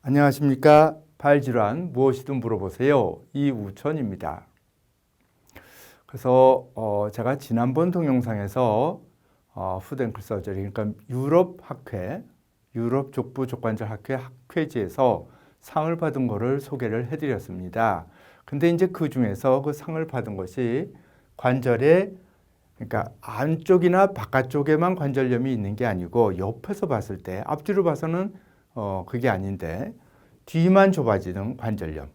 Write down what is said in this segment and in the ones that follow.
안녕하십니까. 발질환 무엇이든 물어보세요. 이우천입니다. 그래서 제가 지난번 동영상에서 푸드앤클 서저리, 그러니까 유럽 학회, 유럽 족부 족관절 학회 학회지에서 상을 받은 거를 소개를 해드렸습니다. 근데 이제 그 중에서 그 상을 받은 것이 관절에, 그러니까 안쪽이나 바깥쪽에만 관절염이 있는 게 아니고 옆에서 봤을 때, 앞뒤로 봐서는 그게 아닌데 뒤만 좁아지는 관절염,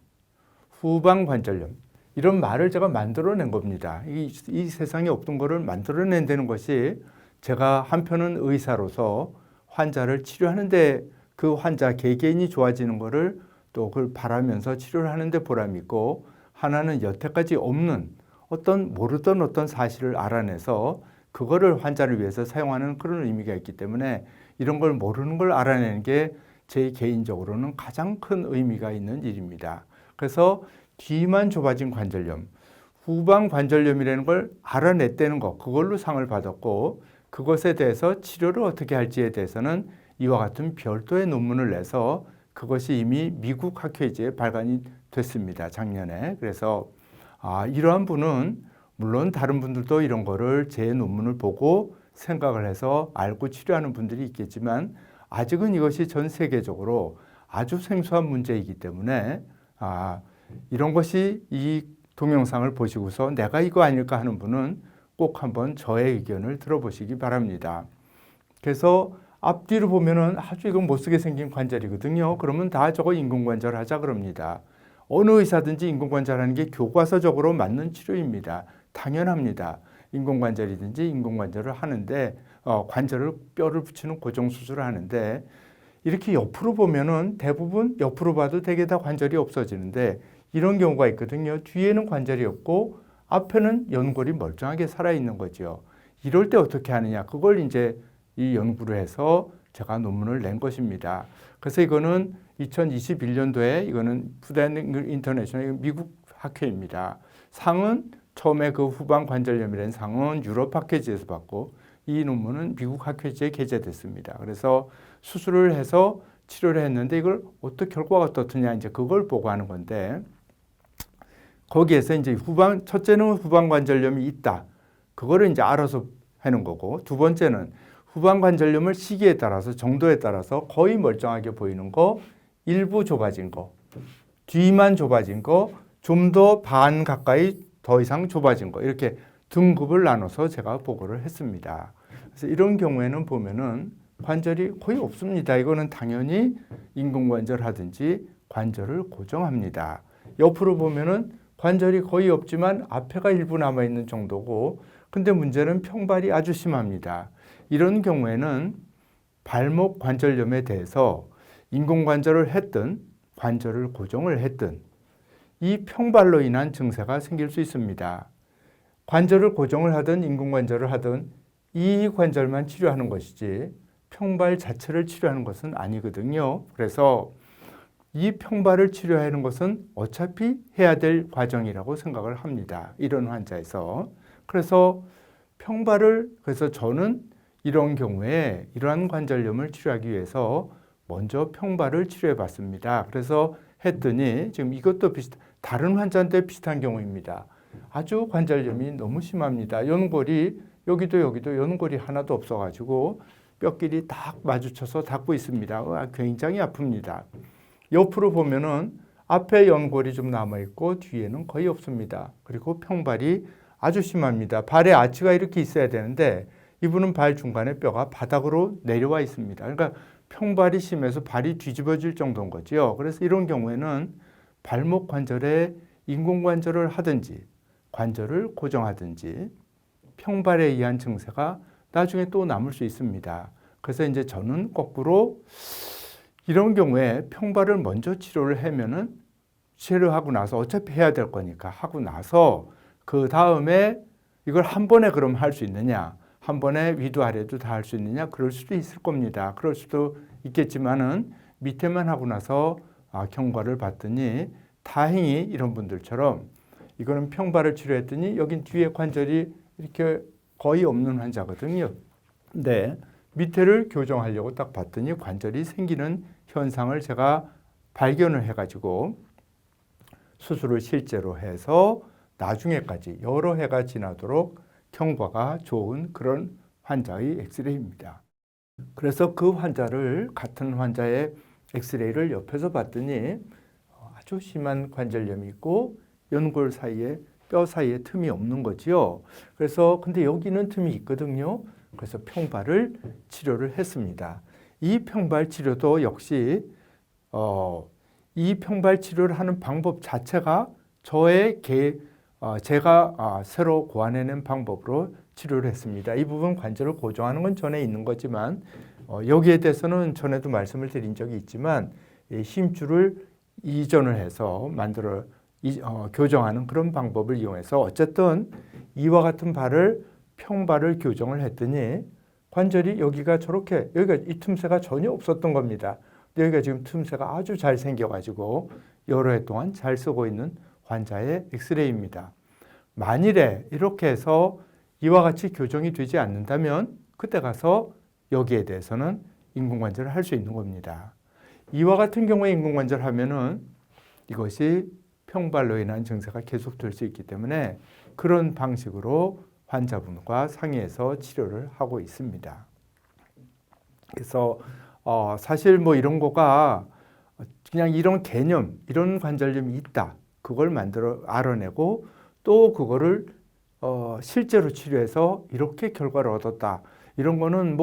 후방 관절염, 이런 말을 제가 만들어낸 겁니다. 이 세상에 없던 거를 만들어낸다는 것이 제가 한편은 의사로서 환자를 치료하는데 그 환자 개개인이 좋아지는 거를 또 그걸 바라면서 치료를 하는데 보람이 있고, 하나는 여태까지 없는 모르던 어떤 사실을 알아내서 그거를 환자를 위해서 사용하는 그런 의미가 있기 때문에 이런 걸 모르는 걸 알아내는 게 제 개인적으로는 가장 큰 의미가 있는 일입니다. 그래서 뒤만 좁아진 관절염, 후방 관절염이라는 걸 알아냈다는 것, 그걸로 상을 받았고, 그것에 대해서 치료를 어떻게 할지에 대해서는 이와 같은 별도의 논문을 내서 그것이 이미 미국 학회지에 발간이 됐습니다. 작년에. 그래서 이러한 분은 물론 다른 분들도 이런 거를 제 논문을 보고 생각을 해서 알고 치료하는 분들이 있겠지만, 아직은 이것이 전 세계적으로 아주 생소한 문제이기 때문에 이런 것이 이 동영상을 보시고서 내가 이거 아닐까 하는 분은 꼭 한번 저의 의견을 들어보시기 바랍니다. 그래서 앞뒤로 보면은 아주 이건 못쓰게 생긴 관절이거든요. 그러면 다 저거 인공관절 하자 그럽니다. 어느 의사든지 인공관절 하는 게 교과서적으로 맞는 치료입니다. 당연합니다. 인공관절이든지 인공관절을 하는데 관절을 뼈를 붙이는 고정 수술을 하는데, 이렇게 옆으로 보면은 대부분 옆으로 봐도 되게 다 관절이 없어지는데 이런 경우가 있거든요. 뒤에는 관절이 없고 앞에는 연골이 멀쩡하게 살아있는 거죠. 이럴 때 어떻게 하느냐, 그걸 이제 이 연구를 해서 제가 논문을 낸 것입니다. 그래서 이거는 2021년도에 이거는 푸드 인터내셔널 미국 학회입니다. 상은 처음에 그 후방 관절염이라는 상은 유럽 학회지에서 받고, 이 논문은 미국 학회지에 게재됐습니다. 그래서 수술을 해서 치료를 했는데 이걸 어떻게 결과가 어떻느냐, 이제 그걸 보고 하는 건데, 거기에서 이제 첫째는 후방 관절염이 있다. 그거를 이제 알아서 하는 거고, 두 번째는 후방 관절염을 시기에 따라서 정도에 따라서 거의 멀쩡하게 보이는 거, 일부 좁아진 거, 뒤만 좁아진 거, 좀 더 반 가까이 더 이상 좁아진 거, 이렇게 등급을 나눠서 제가 보고를 했습니다. 그래서 이런 경우에는 보면은 관절이 거의 없습니다. 이거는 당연히 인공관절 하든지 관절을 고정합니다. 옆으로 보면은 관절이 거의 없지만 앞에가 일부 남아있는 정도고, 근데 문제는 평발이 아주 심합니다. 이런 경우에는 발목 관절염에 대해서 인공관절을 했든 관절을 고정을 했든 이 평발로 인한 증세가 생길 수 있습니다. 관절을 고정을 하든 인공관절을 하든 이 관절만 치료하는 것이지 평발 자체를 치료하는 것은 아니거든요. 그래서 이 평발을 치료하는 것은 어차피 해야 될 과정이라고 생각을 합니다. 이런 환자에서. 그래서 그래서 저는 이런 경우에 이러한 관절염을 치료하기 위해서 먼저 평발을 치료해 봤습니다. 그래서 했더니 지금 이것도 다른 환자한테 비슷한 경우입니다. 아주 관절염이 너무 심합니다. 연골이 여기도 연골이 하나도 없어가지고 뼈끼리 딱 마주쳐서 닿고 있습니다. 굉장히 아픕니다. 옆으로 보면은 앞에 연골이 좀 남아있고 뒤에는 거의 없습니다. 그리고 평발이 아주 심합니다. 발에 아치가 이렇게 있어야 되는데 이분은 발 중간에 뼈가 바닥으로 내려와 있습니다. 그러니까 평발이 심해서 발이 뒤집어질 정도인 거죠. 그래서 이런 경우에는 발목 관절에 인공관절을 하든지 관절을 고정하든지 평발에 의한 증세가 나중에 또 남을 수 있습니다. 그래서 이제 저는 거꾸로 이런 경우에 평발을 먼저 치료를 하면은, 치료하고 나서 어차피 해야 될 거니까 하고 나서 그 다음에 이걸 한 번에 그럼 할 수 있느냐, 한 번에 위도 아래도 다 할 수 있느냐, 그럴 수도 있을 겁니다. 그럴 수도 있겠지만은 밑에만 하고 나서 경과를 봤더니 다행히 이런 분들처럼 이거는 평발을 치료했더니 여긴 뒤에 관절이 이렇게 거의 없는 환자거든요. 근데 밑에를 교정하려고 딱 봤더니 관절이 생기는 현상을 제가 발견을 해가지고 수술을 실제로 해서 나중에까지 여러 해가 지나도록 경과가 좋은 그런 환자의 엑스레이입니다. 그래서 그 환자를 같은 환자의 엑스레이를 옆에서 봤더니 아주 심한 관절염이 있고 연골 사이에 뼈 사이에 틈이 없는 거지요. 그래서 근데 여기는 틈이 있거든요. 그래서 평발을 치료를 했습니다. 이 평발 치료도 역시 이 평발 치료를 하는 방법 자체가 제가 새로 고안해낸 방법으로 치료를 했습니다. 이 부분 관절을 고정하는 건 전에 있는 거지만 여기에 대해서는 전에도 말씀을 드린 적이 있지만 힘줄을 이전을 해서 교정하는 그런 방법을 이용해서 어쨌든 이와 같은 평발을 교정을 했더니 관절이 여기가 저렇게 여기가 이 틈새가 전혀 없었던 겁니다. 여기가 지금 틈새가 아주 잘 생겨가지고 여러 해 동안 잘 쓰고 있는 환자의 엑스레이입니다. 만일에 이렇게 해서 이와 같이 교정이 되지 않는다면 그때 가서 여기에 대해서는 인공관절을 할 수 있는 겁니다. 이와 같은 경우에 인공관절 하면은 이것이 평발로 인한 증세가 계속될 수 있기 때문에 그런 방식으로 환자분과 상의해서 치료를 하고 있습니다. 그래서 사실 뭐 이런 거가 그냥 이런 개념, 이런 관절염이 있다. 그걸 알아내고 또 그거를 실제로 치료해서 이렇게 결과를 얻었다. 이런 거는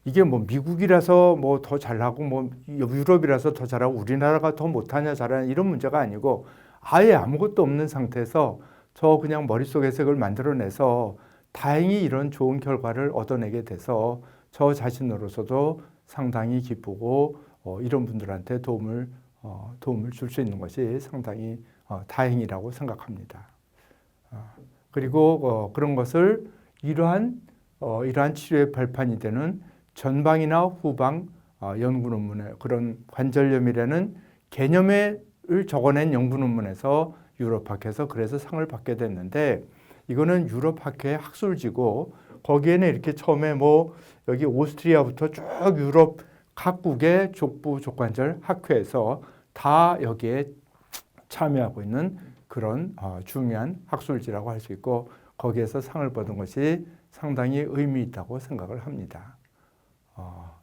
이게 미국이라서 더 잘하고 유럽이라서 더 잘하고 우리나라가 더 못하냐 잘하냐 이런 문제가 아니고 아예 아무것도 없는 상태에서 저 그냥 머릿속에서 그걸 만들어내서 다행히 이런 좋은 결과를 얻어내게 돼서 저 자신으로서도 상당히 기쁘고 이런 분들한테 도움을 줄 수 있는 것이 상당히 다행이라고 생각합니다. 그리고 그런 것을 이러한 치료의 발판이 되는 전방이나 후방 연구 논문에 그런 관절염이라는 개념을 적어낸 연구 논문에서 유럽학회에서 그래서 상을 받게 됐는데 이거는 유럽학회의 학술지고 거기에는 이렇게 처음에 여기 오스트리아부터 쭉 유럽 각국의 족부 족관절 학회에서 다 여기에 참여하고 있는 그런 중요한 학술지라고 할 수 있고 거기에서 상을 받은 것이 상당히 의미 있다고 생각을 합니다.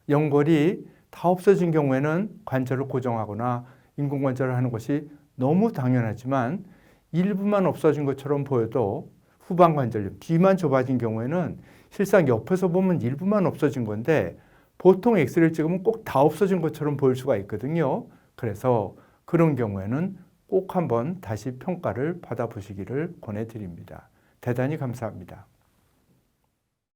연골이 다 없어진 경우에는 관절을 고정하거나 인공관절을 하는 것이 너무 당연하지만 일부만 없어진 것처럼 보여도 후방관절염, 뒤만 좁아진 경우에는 실상 옆에서 보면 일부만 없어진 건데 보통 엑스레이를 찍으면 꼭 다 없어진 것처럼 보일 수가 있거든요. 그래서 그런 경우에는 꼭 한번 다시 평가를 받아보시기를 권해드립니다. 대단히 감사합니다.